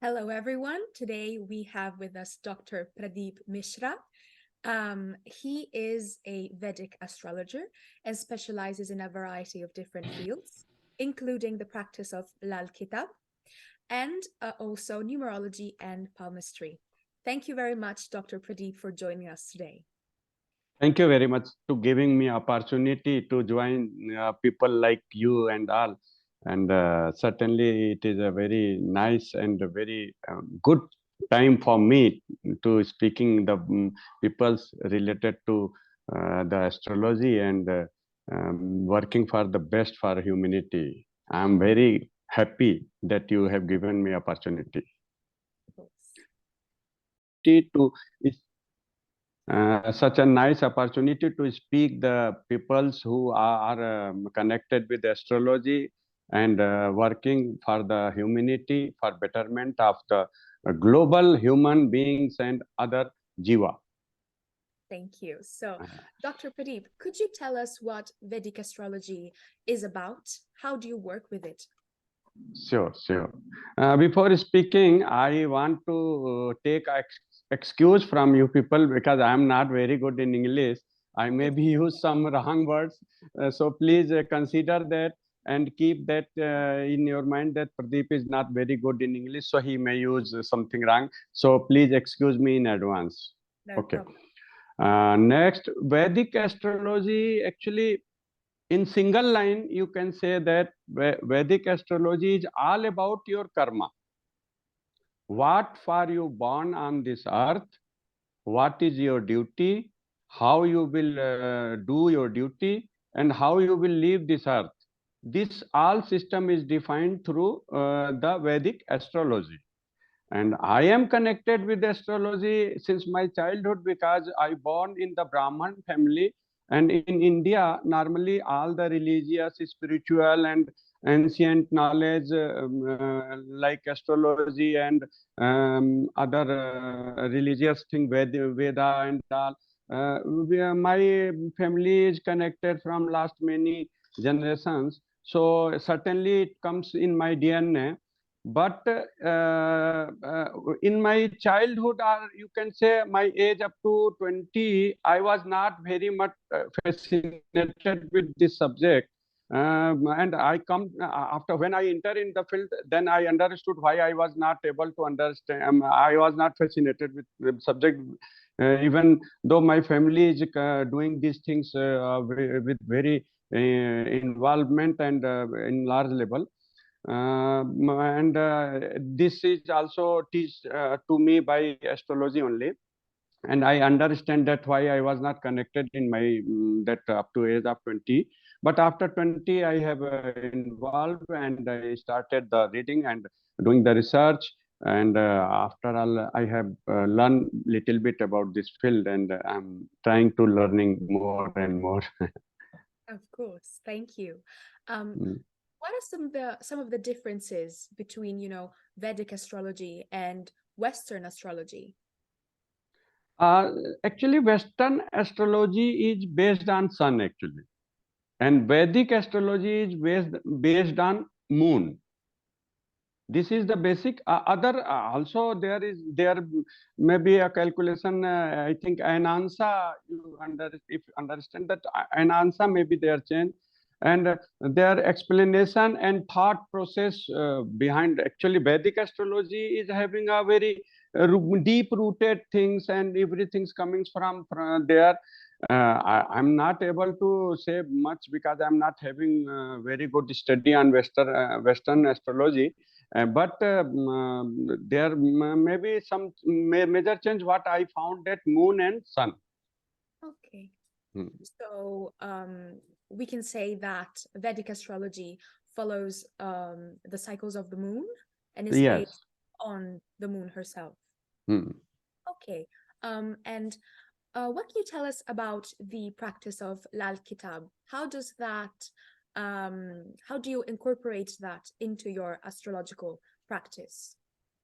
Hello, everyone. Today we have with us Dr. Pradeep Mishra. He is a Vedic astrologer and specializes in a variety of different fields, including the practice of Lal Kitab and also numerology and palmistry. Thank you very much, Dr. Pradeep, for joining us today. Thank you very much to giving me opportunity to join people like you and all. And certainly it is a very nice and a very good time for me to speaking the people's related to the astrology and working for the best for humanity. I'm very happy that you have given me opportunity to such a nice opportunity to speak the peoples who are connected with astrology and working for the humanity for betterment of the global human beings and other jiva. Thank you. So, Dr. Pradeep, could you tell us what Vedic astrology is about? How do you work with it? Sure. Before speaking, I want to take excuse from you people because I am not very good in English. I maybe use some wrong words. So please consider that and keep that in your mind that Pradeep is not very good in English, so he may use something wrong. So please excuse me in advance. No okay. problem. Next, Vedic astrology actually in single line, you can say that Vedic astrology is all about your karma. What for you born on this earth, what is your duty, how you will do your duty, and how you will leave this earth. This all system is defined through the Vedic astrology. And I am connected with astrology since my childhood because I born in the Brahman family. And in India, normally all the religious, spiritual, and ancient knowledge like astrology and other religious thing, Veda and all. My family is connected from last many generations. So certainly it comes in my DNA. But in my childhood, or you can say my age up to 20, I was not very much fascinated with this subject. And I come after when I enter in the field, then I understood why I was not able to understand. I was not fascinated with the subject, even though my family is doing these things with very involvement and in large level. And this is also teach to me by astrology only, and I understand that why I was not connected in my that up to age of 20. But after 20, I have involved and I started the reading and doing the research. And after all, I have learned little bit about this field, and I'm trying to learning more and more. Of course, thank you. What are some of the differences between, Vedic astrology and Western astrology? Actually, Western astrology is based on sun actually, and Vedic astrology is based on moon. This is the basic. Other also there may be a calculation. I think Anansa, if you understand that Anansa maybe they are changed, and their explanation and thought process behind actually Vedic astrology is having a very deep rooted things, and everything's coming from there. I'm not able to say much because I'm not having very good study on Western astrology. But there may be some major change what I found that moon and sun. Okay. So we can say that Vedic astrology follows the cycles of the moon and is based on the moon herself. Okay. And what can you tell us about the practice of Lal Kitab? How do you incorporate that into your astrological practice?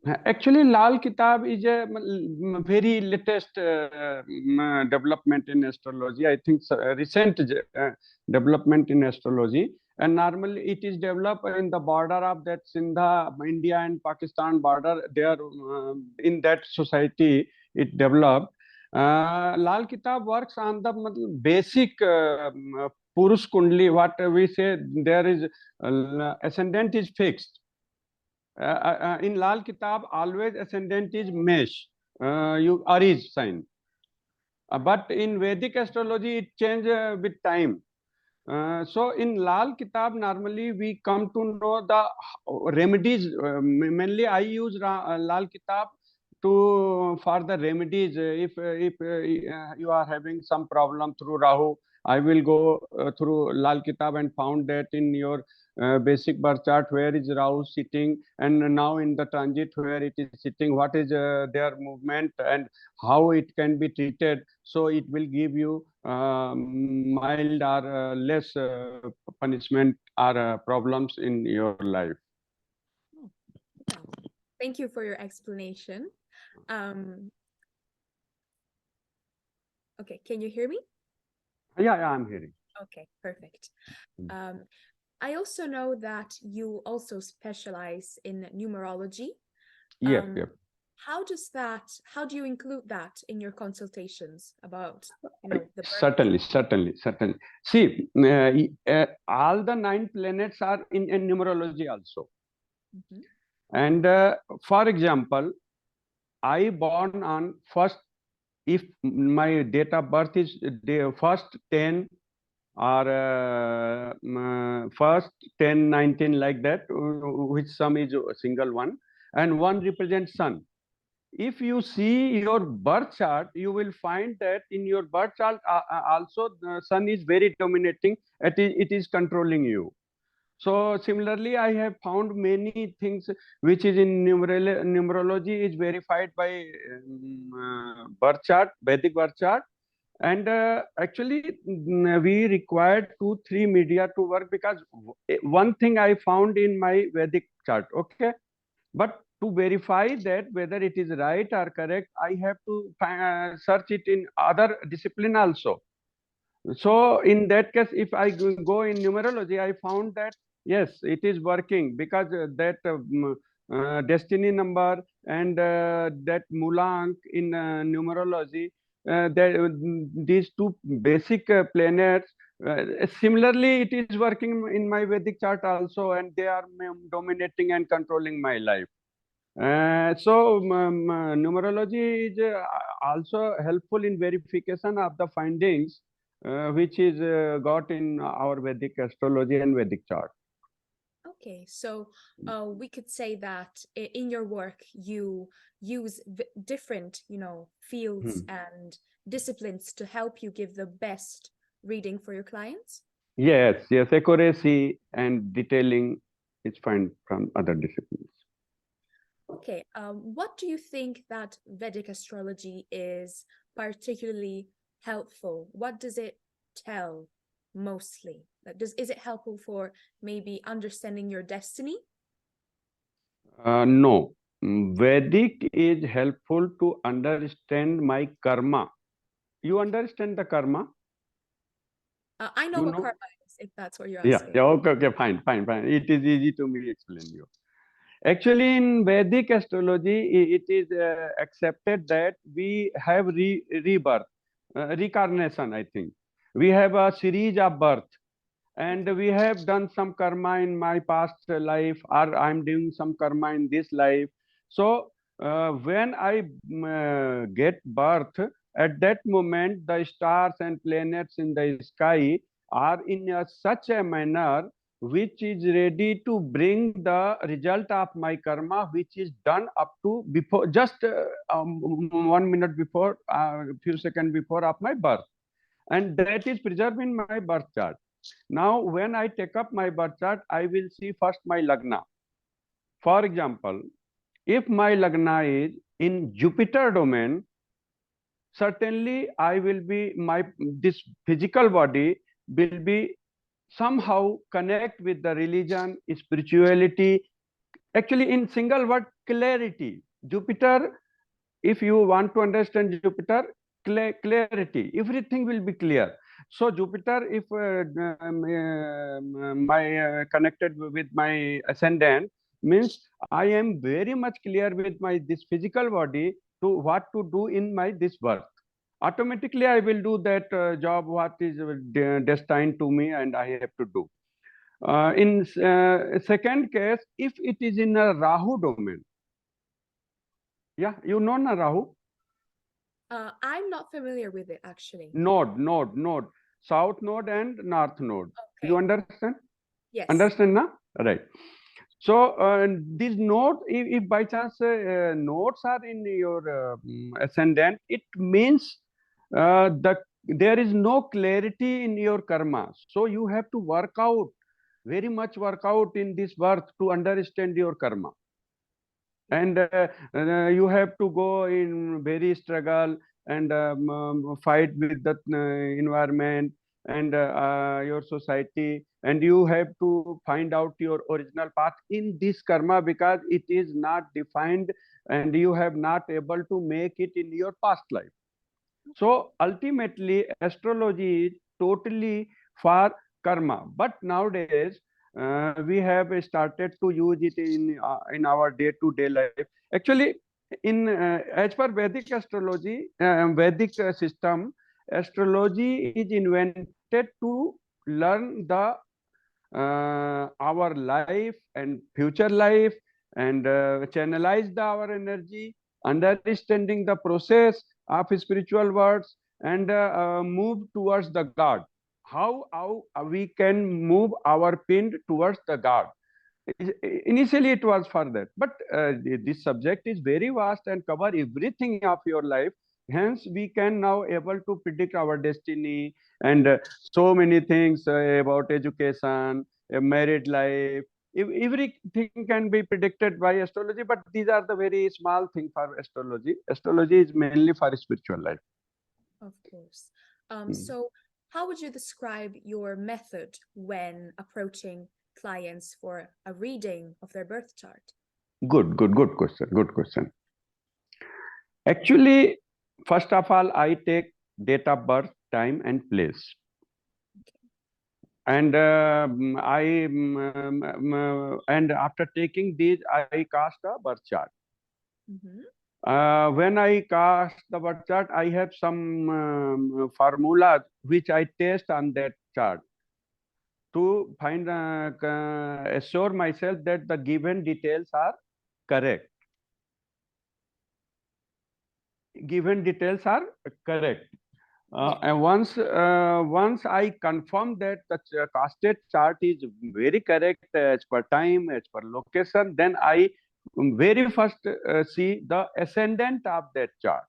Actually, Lal Kitab is a very latest development in astrology. I think recent development in astrology. And normally it is developed in the border of that Sindha, India and Pakistan border. There, in that society, it developed. Lal Kitab works on the basic Purush Kundli. What we say, there is ascendant is fixed. In Lal Kitab, always ascendant is Mesh, Aries sign. But in Vedic astrology, it changes with time. So in Lal Kitab, normally we come to know the remedies. Mainly, I use Lal Kitab for the remedies. If you are having some problem through Rahu, I will go through Lal Kitab and found that in your basic birth chart where is Rahu sitting, and now in the transit where it is sitting, what is their movement and how it can be treated. So it will give you mild or less punishment or problems in your life. Thank you for your explanation. Okay, can you hear me? Yeah, I'm hearing. Okay, perfect. I also know that you also specialize in numerology. Yep. How do you include that in your consultations about, the birth? Certainly. See, all the 9 planets are in numerology also. And for example, I born on first, if my date of birth is the first 10 or first 10, 19 like that, which sum is a single one, and one represents sun. If you see your birth chart, you will find that in your birth chart also the sun is very dominating. It is controlling you. So similarly, I have found many things which is in numerology is verified by birth chart, Vedic birth chart. And actually, we required 2-3 media to work, because one thing I found in my Vedic chart, okay, but to verify that whether it is right or correct, I have to search it in other discipline also. So in that case, if I go in numerology, I found that yes, it is working, because that destiny number and that Mulank in numerology, these two basic planets. Similarly, it is working in my Vedic chart also, and they are dominating and controlling my life. So numerology is also helpful in verification of the findings which is got in our Vedic astrology and Vedic chart. Okay, so we could say that in your work you use different, fields and disciplines to help you give the best reading for your clients? Yes, accuracy and detailing is found from other disciplines. Okay, what do you think that Vedic astrology is particularly helpful? What does it tell mostly? Is it helpful for maybe understanding your destiny? No. Vedic is helpful to understand my karma. You understand the karma? I know what karma is, if that's what you're Yeah, asking. okay, fine. It is easy to me explain you. Actually, in Vedic astrology, it is accepted that we have rebirth, reincarnation, I think. We have a series of birth, and we have done some karma in my past life, or I'm doing some karma in this life. So, when I get birth, at that moment, the stars and planets in the sky are in such a manner which is ready to bring the result of my karma, which is done up to before, just 1 minute before, a few seconds before of my birth. And that is preserved in my birth chart. Now, when I take up my birth chart, I will see first my lagna. For example, if my lagna is in Jupiter domain, certainly I will be, this physical body will be somehow connect with the religion, spirituality. Actually, in single word, clarity. Jupiter, if you want to understand Jupiter, clarity, everything will be clear. So Jupiter, if my connected with my ascendant, means I am very much clear with my this physical body to what to do in my this birth. Automatically, I will do that job what is destined to me, and I have to do. In second case, if it is in a Rahu domain, yeah, you know na Rahu? I'm not familiar with it actually. Node, south node and north node. You Okay. understand? Yes. Understand na? Right. So these nodes, if by chance nodes are in your ascendant, it means there is no clarity in your karma. So you have to work out, very much work out in this birth to understand your karma. And you have to go in very struggle and fight with the environment and your society, and you have to find out your original path in this karma because it is not defined and you have not able to make it in your past life. So ultimately, astrology is totally for karma. But nowadays, we have started to use it in our day-to-day life. Actually, in as per Vedic astrology, Vedic system, astrology is invented to learn the our life and future life and channelize our energy, understanding the process of spiritual words and move towards the God. How we can move our pin towards the God. Initially, it was for that, but this subject is very vast and cover everything of your life. Hence, we can now able to predict our destiny and so many things about education, married life. Everything can be predicted by astrology, but these are the very small thing for astrology. Astrology is mainly for spiritual life. Of course. Mm. So how would you describe your method when approaching clients for a reading of their birth chart? Good question. Good question. Actually, first of all, I take date of birth, time, and place. And and after taking these, I cast a birth chart. When I cast the birth chart, I have some formulas which I test on that chart to find assure myself that the given details are correct. Given details are correct. And once I confirm that the casted chart is very correct as per time, as per location, then I very first see the ascendant of that chart.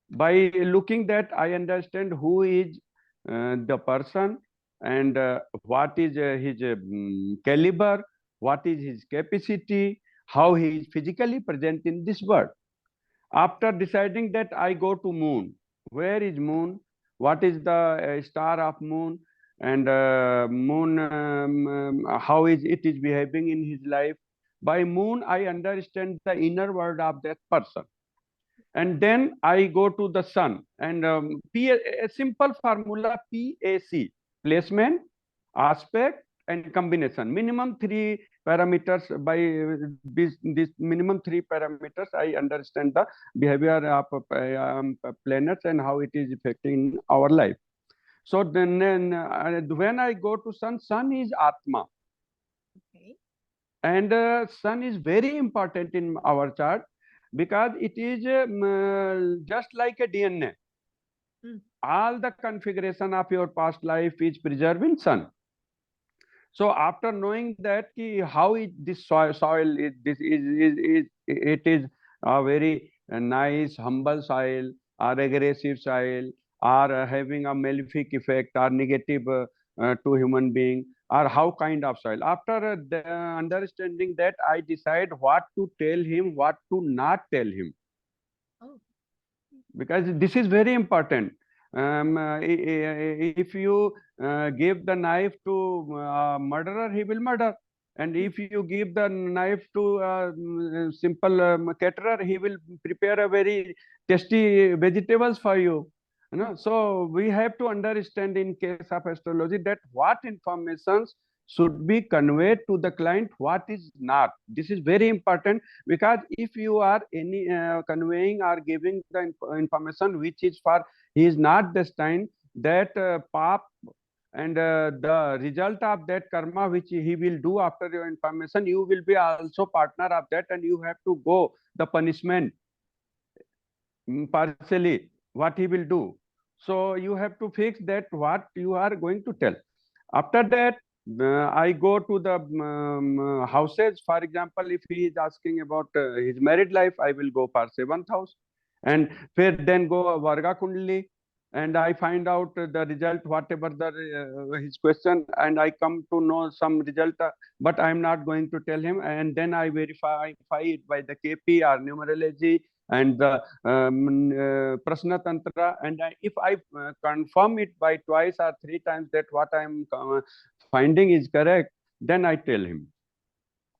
By looking that, I understand who is the person and what is his caliber, what is his capacity, how he is physically present in this world. After deciding that, I go to moon. Where is moon? What is the star of moon? And moon, how is it is behaving in his life? By moon, I understand the inner world of that person. And then I go to the sun and a simple formula PAC, placement, aspect, and combination. Minimum three parameters. By this minimum three parameters, I understand the behavior of planets and how it is affecting our life. So then when I go to sun is Atma. Okay. And sun is very important in our chart because it is just like a DNA. All the configuration of your past life is preserved in sun. So after knowing that how is this soil is this is it is a very nice humble soil or aggressive soil or having a malefic effect or negative to human being or how kind of soil. After understanding that, I decide what to tell him, what to not tell him. Oh. Because this is very important. If you give the knife to murderer, he will murder. And if you give the knife to simple caterer, he will prepare a very tasty vegetables for you. So we have to understand in case of astrology that what informations should be conveyed to the client, what is not. This is very important, because if you are any conveying or giving the information which is for he is not destined, that path and the result of that karma which he will do after your information, you will be also partner of that, and you have to go the punishment partially what he will do. So you have to fix that what you are going to tell. After that, I go to the houses. For example, if he is asking about his married life, I will go for seventh house, and then go Varga Kundali, and I find out the result, whatever the his question, and I come to know some result, but I am not going to tell him, and then I verify it by the KP or numerology and the Prashna Tantra, and if I confirm it by twice or three times that what I am finding is correct, then I tell him.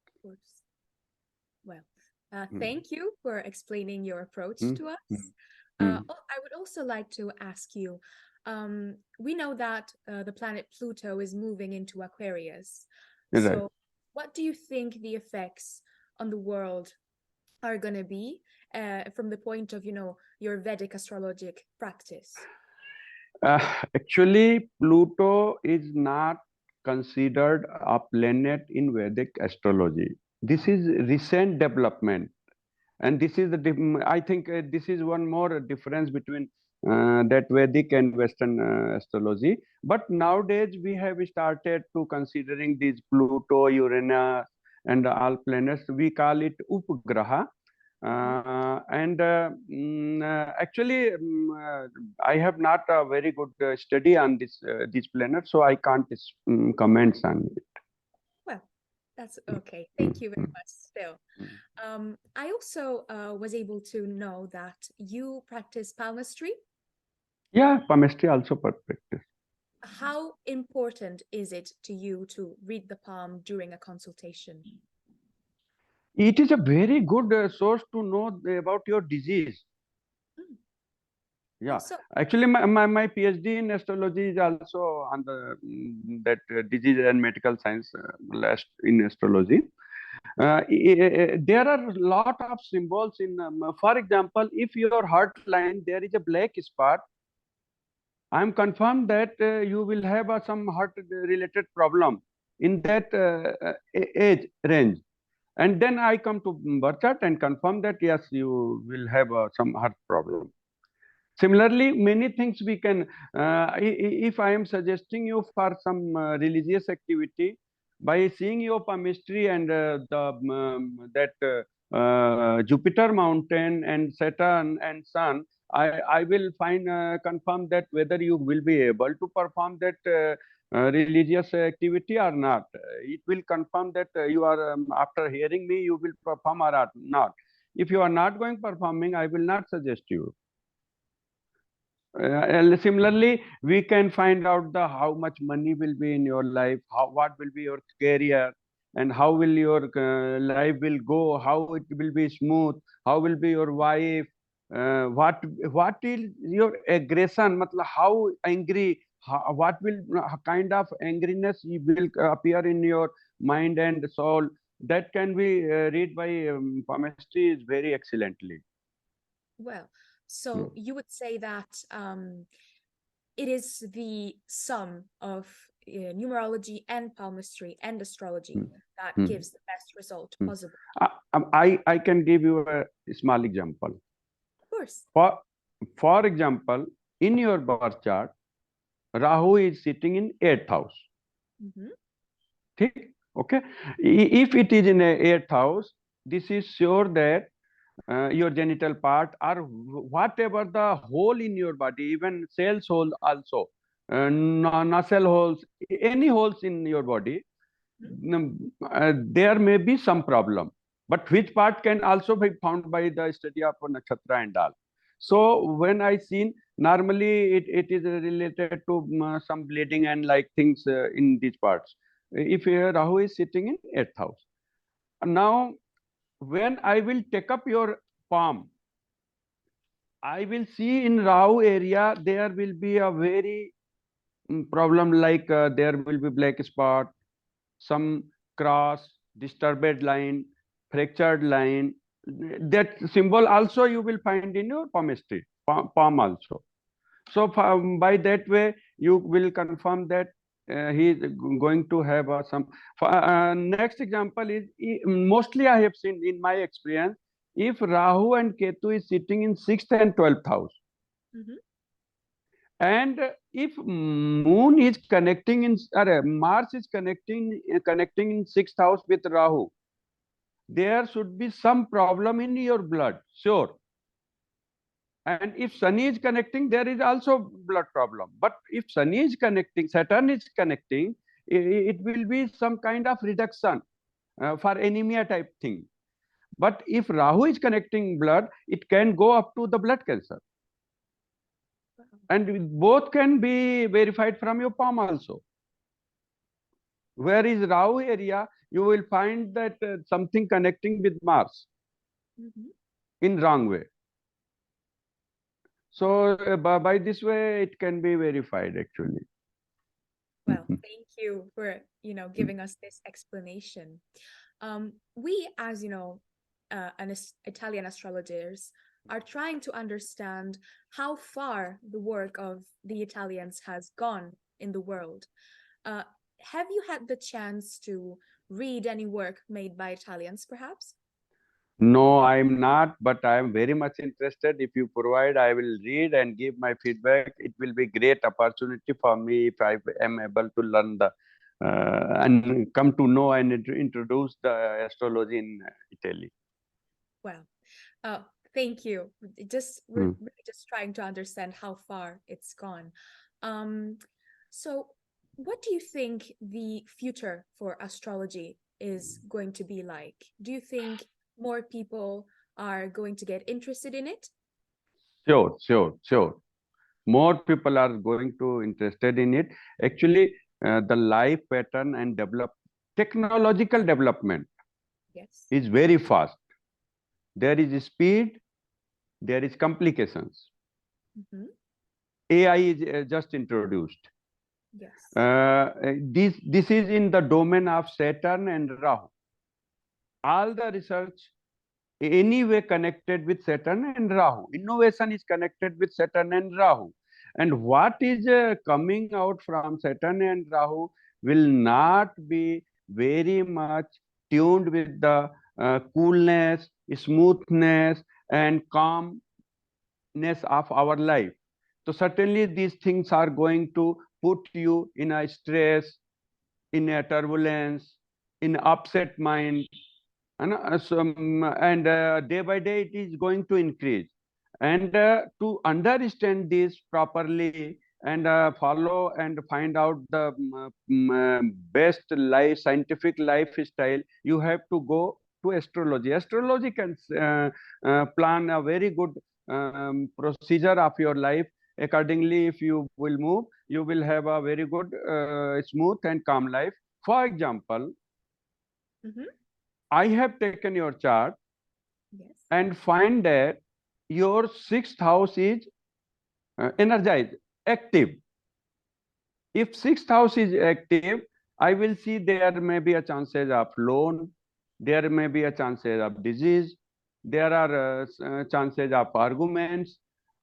Of course. Well, thank you for explaining your approach to us. I would also like to ask you, we know that the planet Pluto is moving into Aquarius. Right. So what do you think the effects on the world are going to be from the point of, your Vedic astrologic practice? Actually, Pluto is not considered a planet in Vedic astrology. This is recent development, and this is the I think this is one more difference between that Vedic and Western astrology. But nowadays we have started to considering these Pluto, Uranus, and all planets. We call it Upgraha. Actually, I have not a very good study on these planets, so I can't comment on it. Well, that's okay. Thank you very much still. I also was able to know that you practice palmistry. Yeah, palmistry also practice. How important is it to you to read the palm during a consultation? It is a very good source to know about your disease. Yeah, Also, actually, my PhD in astrology is also on the that disease and medical science in astrology. There are a lot of symbols in, for example, if your heart line there is a black spot, I am confirmed that you will have some heart related problem in that age range. And then I come to birth chart and confirm that yes, you will have some heart problem. Similarly, many things we can, if I am suggesting you for some religious activity, by seeing your palmistry and Jupiter mountain and Saturn and Sun, I will find confirm that whether you will be able to perform that religious activity or not. It will confirm that you are after hearing me, you will perform or not. If you are not going performing, I will not suggest you. Similarly, we can find out the how much money will be in your life, what will be your career, and how will your life will go, how it will be smooth, how will be your wife, what is your aggression, matlab how angry, what will kind of angriness will appear in your mind and soul. That can be read by palmistry is very excellently. well, so you would say that it is the sum of numerology and palmistry and astrology that gives the best result possible. I can give you a small example. Of course. For example, in your birth chart, Rahu is sitting in 8th house. Okay. If it is in a 8th house, this is sure that your genital part or whatever the hole in your body, even cells hole also, nasal holes, any holes in your body, there may be some problem. But which part can also be found by the study of nakshatra and all. So when I seen, normally it is related to some bleeding and like things in these parts. If Rahu is sitting in 8th house. Now, when I will take up your palm, I will see in Rahu area, there will be a very problem, like there will be black spot, some cross, disturbed line, fractured line. That symbol also you will find in your palmistry, palm also. So by that way, you will confirm that he is going to have some. Next example is, mostly I have seen in my experience, if Rahu and Ketu is sitting in 6th and 12th house, and if Moon is connecting in, Mars is connecting in 6th house with Rahu, there should be some problem in your blood, sure. And if Shani is connecting, there is also blood problem. But if Shani is connecting, Saturn is connecting, it will be some kind of reduction for anemia type thing. But if Rahu is connecting blood, it can go up to the blood cancer. And both can be verified from your palm also. Where is Rahu area, you will find that something connecting with Mars in wrong way. So by this way, it can be verified actually. Well, thank you for, giving us this explanation. We, as Italian astrologers, are trying to understand how far the work of the Italians has gone in the world. Have you had the chance to read any work made by Italians, perhaps? No, I'm not, but I'm very much interested. If you provide, I will read and give my feedback. It will be great opportunity for me if I am able to learn the and come to know and introduce the astrology in Italy. Well, thank you. We're really just trying to understand how far it's gone. So what do you think the future for astrology is going to be like? Do you think more people are going to get interested in it? Sure. More people are going to interested in it. Actually, the life pattern and technological development is very fast. There is speed, there is complications. AI is just introduced. This is in the domain of Saturn and Rahu. All the research anyway connected with Saturn and Rahu. Innovation is connected with Saturn and Rahu. And what is coming out from Saturn and Rahu will not be very much tuned with the coolness, smoothness, and calmness of our life. So certainly these things are going to put you in a stress, in a turbulence, in upset mind, and day by day it is going to increase. And to understand this properly and follow and find out the best scientific lifestyle, you have to go to astrology. Astrology can plan a very good procedure of your life. Accordingly, if you will move, you will have a very good, smooth and calm life. For example, I have taken your chart and find that your 6th house is energized, active. If 6th house is active, I will see there may be a chances of loan, there may be a chances of disease, there are chances of arguments,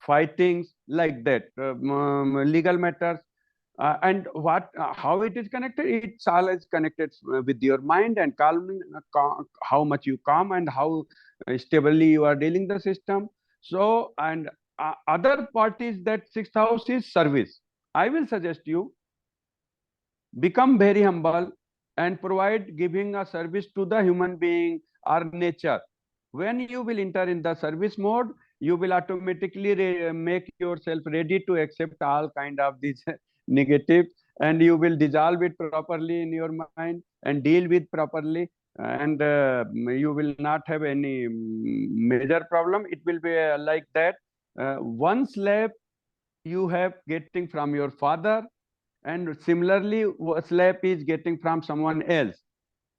fightings, like that, legal matters. And how it is connected? It's always connected with your mind and calming, how much you calm and how stably you are dealing the system. So, and other part is that 6th house is service. I will suggest you become very humble and provide giving a service to the human being or nature. When you will enter in the service mode, you will automatically make yourself ready to accept all kind of these negative, and you will dissolve it properly in your mind and deal with properly, and you will not have any major problem. It will be like that. One slab you have getting from your father, and similarly slab is getting from someone else.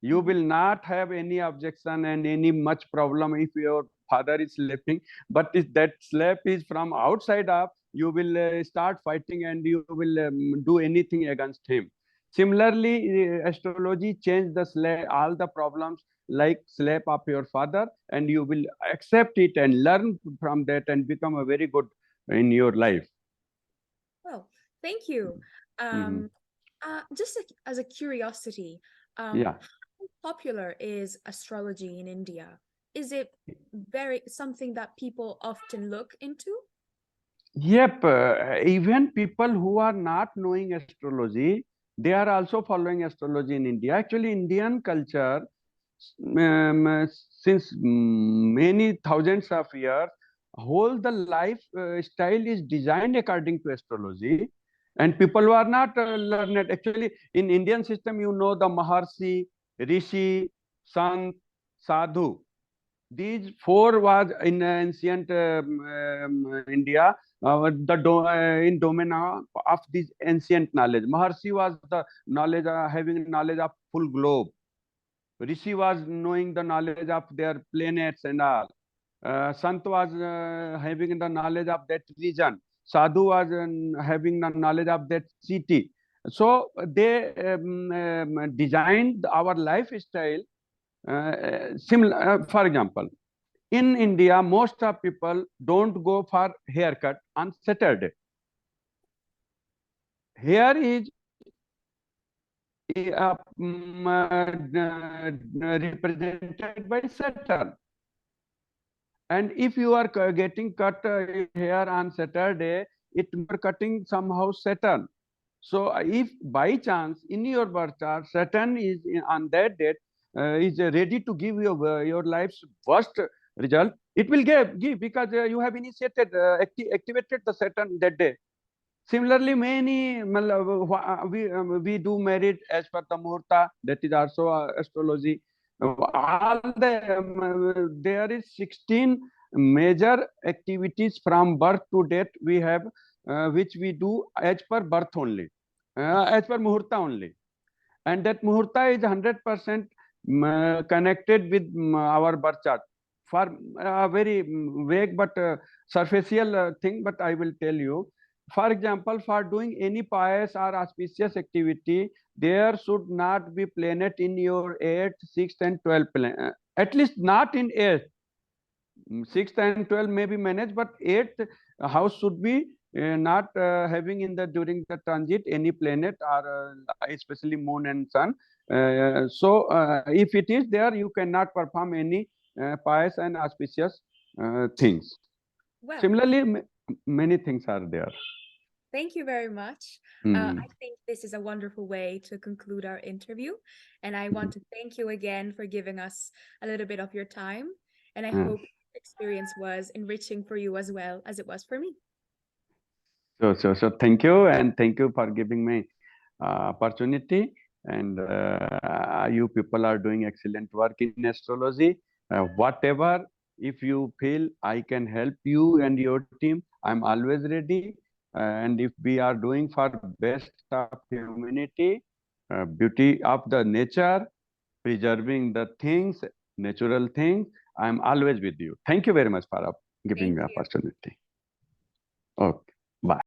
You will not have any objection and any much problem if your father is sleeping, but if that sleep is from outside up, you will start fighting and you will do anything against him. Similarly, astrology changed the sleep, all the problems like sleep of your father, and you will accept it and learn from that and become a very good in your life. Well, thank you. Mhm. Just as a curiosity, Yeah. how popular is astrology in India? Is it very something that people often look into? Yep, even people who are not knowing astrology, they are also following astrology in India. Actually, Indian culture, since many thousands of years, whole the life style is designed according to astrology, and people who are not learned. Actually, in Indian system, you know the Maharshi, Rishi, Sant, Sadhu. These four was in ancient India, in domain of this ancient knowledge. Maharshi was the knowledge, having knowledge of full globe. Rishi was knowing the knowledge of their planets and all. Sant was having the knowledge of that region. Sadhu was having the knowledge of that city. So they designed our lifestyle similar. For example, in India, most of people don't go for haircut on Saturday. Hair is represented by Saturn. And if you are getting cut hair on Saturday, it are cutting somehow Saturn. So if by chance in your birth chart Saturn is on that date is ready to give you your life's worst result, it will give because you have initiated activated the Saturn that day. Similarly, many we do merit as per the muhurta, that is also astrology. All there is 16 major activities from birth to death we have, which we do as per birth only, as per muhurta only, and that muhurta is 100% connected with our birth chart. For a very vague but superficial thing, but I will tell you. For example, for doing any pious or auspicious activity, there should not be planet in your 8th, 6th, and 12th at least not in 8th. 6th and 12 may be managed, but 8th house should be not having in the during the transit any planet or especially moon and sun. So if it is there, you cannot perform any pious and auspicious things. Well, Similarly, many things are there. thank you very much. I Mhm. think this is a wonderful way to conclude our interview. And I want to thank you again for giving us a little bit of your time. And I Mhm. hope the experience was enriching for you as well as it was for me. So thank you, and thank you for giving me opportunity. And you people are doing excellent work in astrology. Whatever, if you feel I can help you and your team, I'm always ready. And if we are doing for best of humanity, beauty of the nature, preserving the things, natural things, I'm always with you. Thank you very much for giving Thank me you. opportunity. Okay.